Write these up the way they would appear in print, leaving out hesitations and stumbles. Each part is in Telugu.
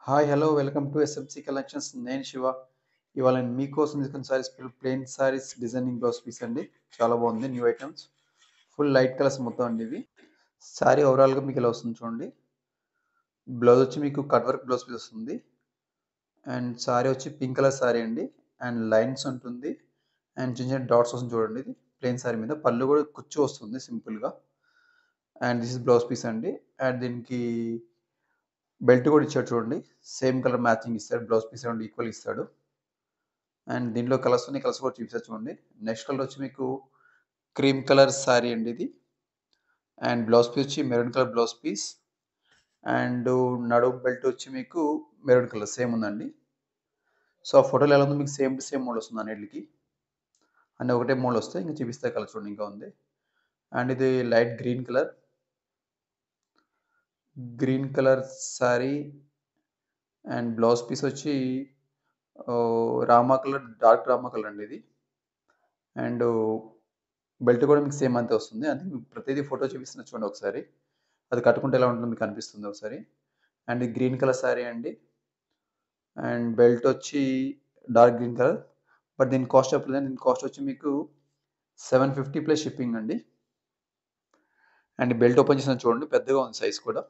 Hi hello welcome to SMC collections. నేను శివ. ఇవాళ నేను మీకోసం తీసుకున్న sarees plain sarees designing blouse piece అండి. చాలా బాగుంది. New items, full light colours మొత్తం అండి. ఇవి సారీ ఓవరాల్గా మీకు ఇలా వస్తుంది చూడండి. బ్లౌజ్ వచ్చి మీకు కట్ వర్క్ బ్లౌజ్ పీస్ వస్తుంది. అండ్ సారీ వచ్చి పింక్ కలర్ సారీ అండి. అండ్ లైన్స్ ఉంటుంది. అండ్ చిన్న చిన్న డాట్స్ వస్తుంది చూడండి. ఇది ప్లెయిన్ సారీ మీద పళ్ళు కూడా కుచ్చు వస్తుంది సింపుల్గా. And this is blouse piece అండి. అండ్ దీనికి బెల్ట్ కూడా ఇచ్చాడు చూడండి. సేమ్ కలర్ మ్యాచింగ్ ఇస్తాడు. బ్లౌజ్ పీస్ రెండు ఈక్వల్ ఇస్తాడు. అండ్ దీంట్లో కలర్స్ ఉన్నాయి. కలర్స్ కూడా చూపిస్తారు చూడండి. నెక్స్ట్ కలర్ వచ్చి మీకు క్రీమ్ కలర్ శారీ అండి ఇది. అండ్ బ్లౌజ్ పీస్ వచ్చి maroon colour blouse piece. And నడుము బెల్ట్ వచ్చి మీకు మెరూన్ కలర్ సేమ్ ఉందండి. సో ఆ ఫోటోలో ఎలా ఉంది మీకు సేమ్ టు సేమ్ మోడల్ వస్తుంది అన్నిటికి. అన్నీ ఒకటే మోడల్ వస్తాయి. ఇంకా చూపిస్తే కలర్ చూడండి ఇంకా ఉంది. అండ్ ఇది light green colour sari. And blouse piece వచ్చి రామా కలర్, డార్క్ రామా కలర్ అండి ఇది. అండ్ బెల్ట్ కూడా మీకు సేమ్ అంతే వస్తుంది. అంటే మీకు ప్రతిదీ ఫోటో చూపిస్తున్నా చూడండి ఒకసారి. అది కట్టుకుంటే ఎలా ఉంటుందో మీకు అనిపిస్తుంది ఒకసారి. అండ్ ఇది గ్రీన్ కలర్ శారీ అండి. అండ్ బెల్ట్ వచ్చి డార్క్ గ్రీన్ కలర్. బట్ దీని కాస్ట్ చెప్పలేదు. దీని కాస్ట్ వచ్చి మీకు 750 ప్లస్ షిప్పింగ్ అండి. అండ్ బెల్ట్ ఓపెన్ చేసిన చూడండి, పెద్దగా ఉంది సైజ్ కూడా.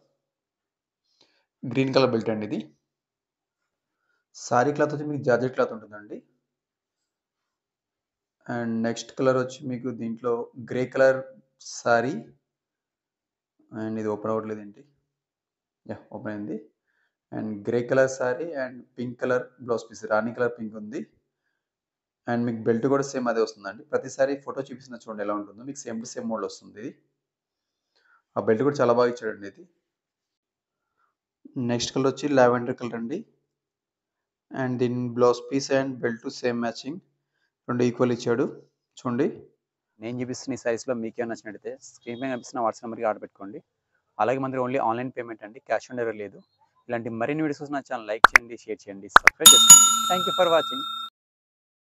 గ్రీన్ కలర్ బెల్ట్ అండి ఇది. శారీ క్లాత్ వచ్చి మీకు జార్జెట్ క్లాత్ ఉంటుందండి. అండ్ నెక్స్ట్ కలర్ వచ్చి మీకు దీంట్లో గ్రే కలర్ శారీ. అండ్ ఇది ఓపెన్ అవ్వట్లేదు ఏంటి. ఓపెన్ అయింది. And grey colour sari and pink colour blouse piece, రాణి కలర్ పింక్ ఉంది. అండ్ మీకు బెల్ట్ కూడా సేమ్ అదే వస్తుందండి. ప్రతిసారి ఫోటో చూపిస్తున్న చూడండి ఎలా ఉంటుందో. మీకు సేమ్ టు సేమ్ మోడల్ వస్తుంది ఇది. ఆ బెల్ట్ కూడా చాలా బాగా ఇచ్చాడండి ఇది. నెక్స్ట్ కలర్ వచ్చి లావెండర్ కలర్ అండి. అండ్ దీని blouse piece and belt same matching, రెండు ఈక్వల్ ఇచ్చాడు చూడండి. నేను చూపిస్తున్న ఈ సైజ్లో మీకేమైనా నచ్చినట్టయితే స్క్రీన్ పైన కనిపిస్తున్న వాట్సాప్ నెంబర్కి ఆర్డర్ పెట్టుకోండి. అలాగే మన దగ్గర ఓన్లీ ఆన్లైన్ పేమెంట్ అండి, క్యాష్ ఆన్ డెలివరీ లేదు. ఇలాంటి మరిన్ని వీడియోస్ నా ఛానల్ లైక్ చేయండి, షేర్ చేయండి, సబ్స్క్రైబ్ చేసుకోండి. Thank you for watching.